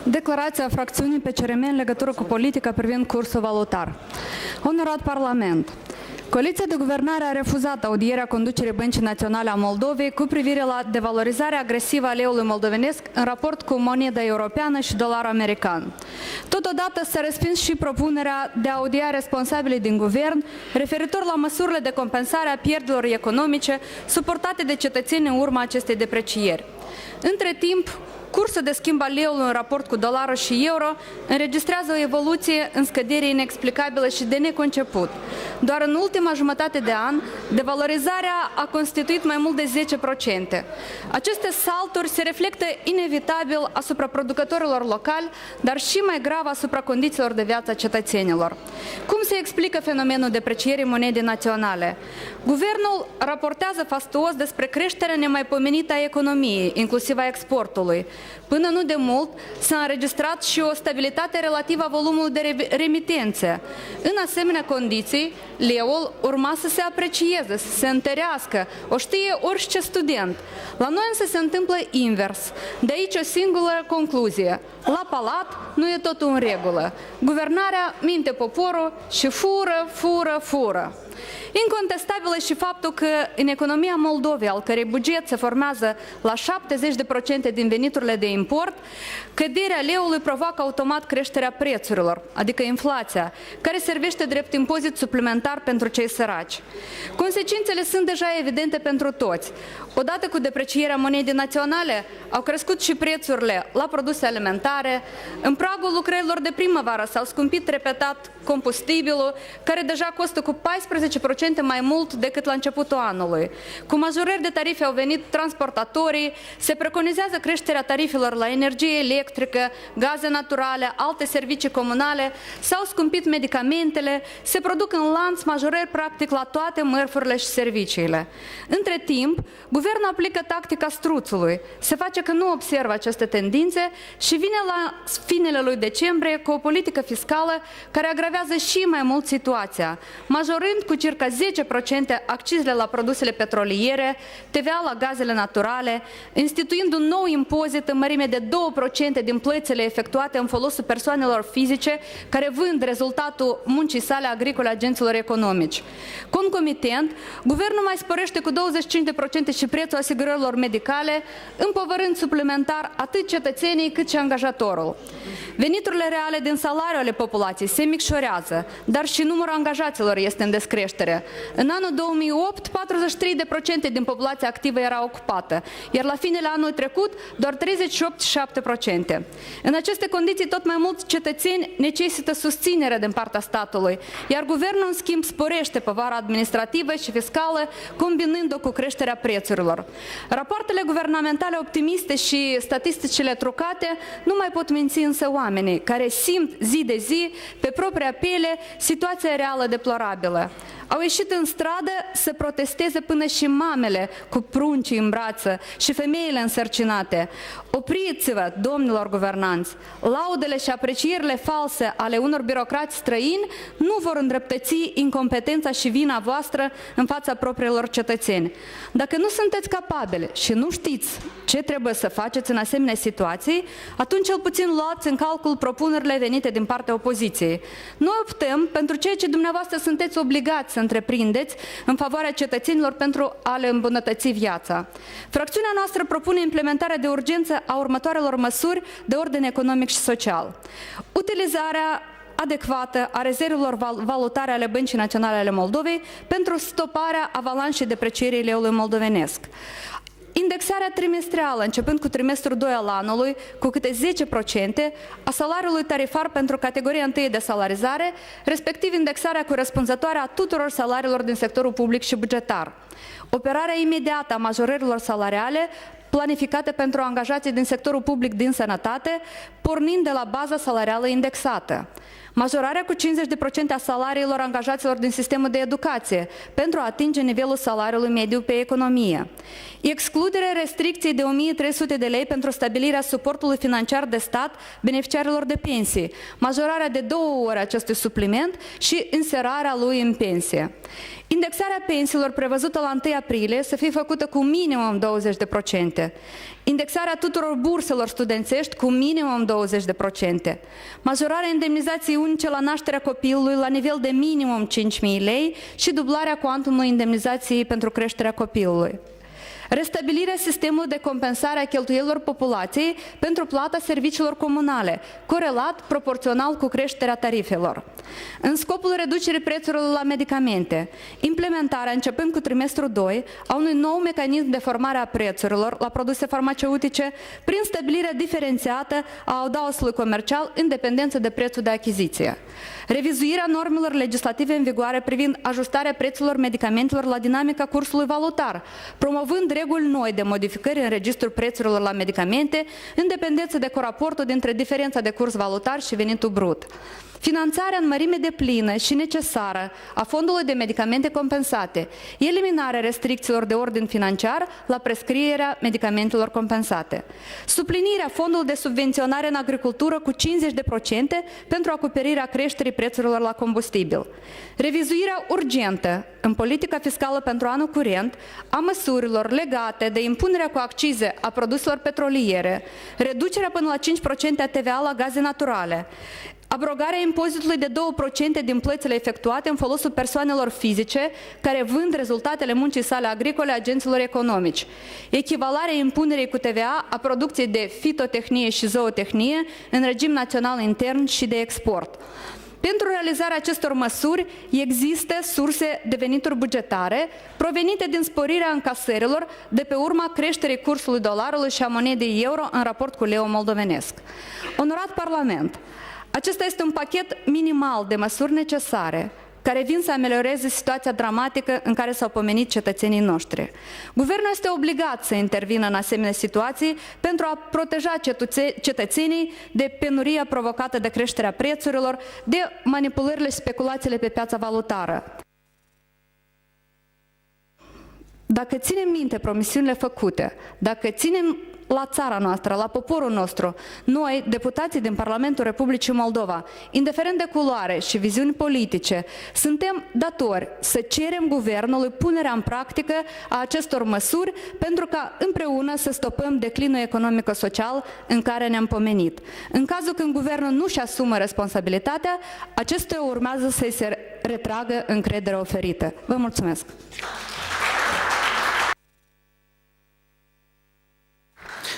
Declarația fracțiunii PCRM în legătură cu politica privind cursul valutar. Onorat Parlament, Coaliția de guvernare a refuzat audierea conducerii Băncii Naționale a Moldovei cu privire la devalorizarea agresivă a leului moldovenesc în raport cu moneda europeană și dolarul american. Totodată s-a respins și propunerea de a audia responsabilii din guvern referitor la măsurile de compensare a pierderilor economice suportate de cetățeni în urma acestei deprecieri. Între timp, cursul de schimb al leului în raport cu dolarul și euro înregistrează o evoluție în scădere inexplicabilă și de neconceput. Doar în ultima jumătate de an, devalorizarea a constituit mai mult de 10%. Aceste salturi se reflectă inevitabil asupra producătorilor locali, dar și mai grav asupra condițiilor de viață a cetățenilor. Cum se explică fenomenul deprecierii monedei naționale? Guvernul raportează fastuos despre creșterea nemaipomenită a economiei, inclusiv a exportului. Până nu de mult s-a înregistrat și o stabilitate relativă a volumului de remitențe. În asemenea condiții, leul urma să se aprecieze, să se întărească, o știe orice student. La noi însă se întâmplă invers. De aici o singură concluzie. La palat nu e totul în regulă. Guvernarea minte poporul și fură. Incontestabil e și faptul că în economia Moldovei, al cărei buget se formează la 70% din veniturile de import, căderea leului provoacă automat creșterea prețurilor, adică inflația, care servește drept impozit suplimentar pentru cei săraci. Consecințele sunt deja evidente pentru toți. Odată cu deprecierea monedei naționale, au crescut și prețurile la produse alimentare. În pragul lucrărilor de primăvară s-au scumpit repetat combustibilul, care deja costă cu 14% mai mult decât la începutul anului. Cu majorări de tarife au venit transportatorii, se preconizează creșterea tarifelor la energie electrică, gaze naturale, alte servicii comunale, s-au scumpit medicamentele, se produc în lanț majorări practic la toate mărfurile și serviciile. Între timp, guvernul aplică tactica struțului, se face că nu observă aceste tendințe și vine la finele lui decembrie cu o politică fiscală care agravează și mai mult situația, majorând cu circa 10% accizele la produsele petroliere, TVA la gazele naturale, instituind un nou impozit în mărime de 2% din plățile efectuate în folosul persoanelor fizice care vând rezultatul muncii sale agricole agenților economici. Concomitent, guvernul mai sporește cu 25% și prețul asigurărilor medicale, împovărând suplimentar atât cetățenii cât și angajatorul. Veniturile reale din salariul ale populației se micșorează, dar și numărul angajaților este în descreștere. În anul 2008, 43% din populația activă era ocupată, iar la finele anului trecut, doar 38,7%. În aceste condiții, tot mai mulți cetățeni necesită susținere din partea statului, iar guvernul, în schimb, sporește povara administrativă și fiscală, combinând-o cu creșterea prețurilor. Rapoartele guvernamentale optimiste și statisticile trucate nu mai pot minți însă oamenii, care simt zi de zi, pe propria piele, situația reală deplorabilă. Au ieșit în stradă să protesteze până și mamele cu pruncii în brață și femeile însărcinate. Opriți-vă, domnilor guvernanți! Laudele și aprecierile false ale unor birocrați străini nu vor îndreptăți incompetența și vina voastră în fața propriilor cetățeni. Dacă nu sunteți capabili și nu știți ce trebuie să faceți în asemenea situații, atunci cel puțin luați în calcul propunerile venite din partea opoziției. Noi optăm pentru ceea ce dumneavoastră sunteți obligați să întreprindeți în favoarea cetățenilor pentru a le îmbunătăți viața. Fracțiunea noastră propune implementarea de urgență a următoarelor măsuri de ordin economic și social. Utilizarea adecvată a rezervelor valutare ale Băncii Naționale ale Moldovei pentru stoparea avalanșei deprecierii leului moldovenesc. Indexarea trimestrială, începând cu trimestrul 2 al anului, cu câte 10% a salariului tarifar pentru categoria 1 de salarizare, respectiv indexarea corespunzătoare a tuturor salariilor din sectorul public și bugetar. Operarea imediată a majorărilor salariale planificate pentru angajații din sectorul public din sănătate, pornind de la baza salarială indexată. Majorarea cu 50% a salariilor angajaților din sistemul de educație pentru a atinge nivelul salariului mediu pe economie. Excluderea restricției de 1.300 de lei pentru stabilirea suportului financiar de stat beneficiarilor de pensii, majorarea de 2 ori acestui supliment și inserarea lui în pensie. Indexarea pensiilor prevăzută la 1 aprilie să fie făcută cu minimum 20%. indexarea tuturor burselor studențești cu minimum 20%, majorarea indemnizației unice la nașterea copilului la nivel de minimum 5.000 lei și dublarea cuantumului indemnizației pentru creșterea copilului. Restabilirea sistemului de compensare a cheltuielilor populației pentru plata serviciilor comunale, corelat proporțional cu creșterea tarifelor. În scopul reducerii prețurilor la medicamente, implementarea, începând cu trimestrul 2, a unui nou mecanism de formare a prețurilor la produse farmaceutice prin stabilirea diferențiată a audaosului comercial în dependență de prețul de achiziție. Revizuirea normelor legislative în vigoare privind ajustarea prețurilor medicamentelor la dinamica cursului valutar, promovând reguli noi de modificări în registrul prețurilor la medicamente în dependență de coraportul dintre diferența de curs valutar și venitul brut. Finanțarea în mărime deplină și necesară a fondului de medicamente compensate, eliminarea restricțiilor de ordin financiar la prescrierea medicamentelor compensate, suplinirea fondului de subvenționare în agricultură cu 50% pentru acoperirea creșterii prețurilor la combustibil, revizuirea urgentă în politica fiscală pentru anul curent a măsurilor legate de impunerea cu accize a produselor petroliere, reducerea până la 5% a TVA la gaze naturale, abrogarea impozitului de 2% din plățile efectuate în folosul persoanelor fizice care vând rezultatele muncii sale agricole agenților economici, echivalarea impunerii cu TVA a producției de fitotehnie și zootehnie în regim național intern și de export. Pentru realizarea acestor măsuri există surse de venituri bugetare provenite din sporirea încasărilor de pe urma creșterii cursului dolarului și a monedei euro în raport cu leu moldovenesc. Onorat Parlament, acesta este un pachet minimal de măsuri necesare care vin să amelioreze situația dramatică în care s-au pomenit cetățenii noștri. Guvernul este obligat să intervină în asemenea situații pentru a proteja cetățenii de penuria provocată de creșterea prețurilor, de manipulările și speculațiile pe piața valutară. Dacă ținem minte promisiunile făcute, dacă ținem la țara noastră, la poporul nostru, noi, deputații din Parlamentul Republicii Moldova, indiferent de culoare și viziuni politice, suntem datori să cerem guvernului punerea în practică a acestor măsuri pentru ca împreună să stopăm declinul economico-social în care ne-am pomenit. În cazul când guvernul nu își asumă responsabilitatea, acestuia urmează să-i se retragă încrederea oferită. Vă mulțumesc!